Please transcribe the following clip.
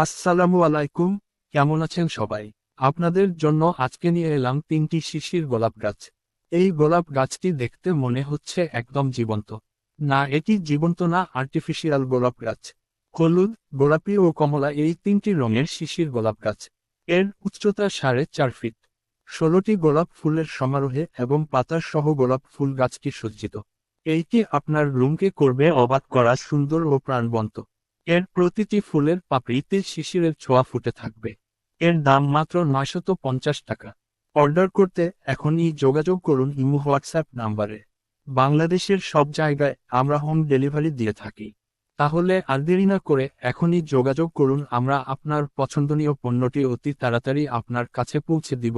আসসালামু আলাইকুম। কেমন আছেন সবাই? আপনাদের জন্য আজকে নিয়ে এলাম 3টি শিশির গোলাপ গাছ। এই গোলাপ গাছটি দেখতে মনে হচ্ছে একদম জীবন্ত। না, এটি জীবন্ত না, আর্টিফিশিয়াল গোলাপ গাছ। হলুদ, গোলাপি ও কমলা এই 3টি রঙের শিশির গোলাপ গাছ। এর উচ্চতা 4.5 ফিট। 16টি গোলাপ ফুলের সমারোহে এবং পাতা সহ গোলাপ ফুল গাছটি সজ্জিত। এইটি আপনার রুমকে করবে অবাক করা সুন্দর ও প্রাণবন্ত। এর প্রতিটি ফুলের পাপড়িতে শিশিরের ছোঁয়া ফুটে থাকবে। এর দাম মাত্র 950 টাকা। অর্ডার করতে এখনই যোগাযোগ করুন ইমো হোয়াটসঅ্যাপ নাম্বারে। বাংলাদেশের সব জায়গায় আমরা হোম ডেলিভারি দিয়ে থাকি। তাহলে আর দেরি না করে এখনই যোগাযোগ করুন, আমরা আপনার পছন্দনীয় পণ্যটি অতি তাড়াতাড়ি আপনার কাছে পৌঁছে দিব।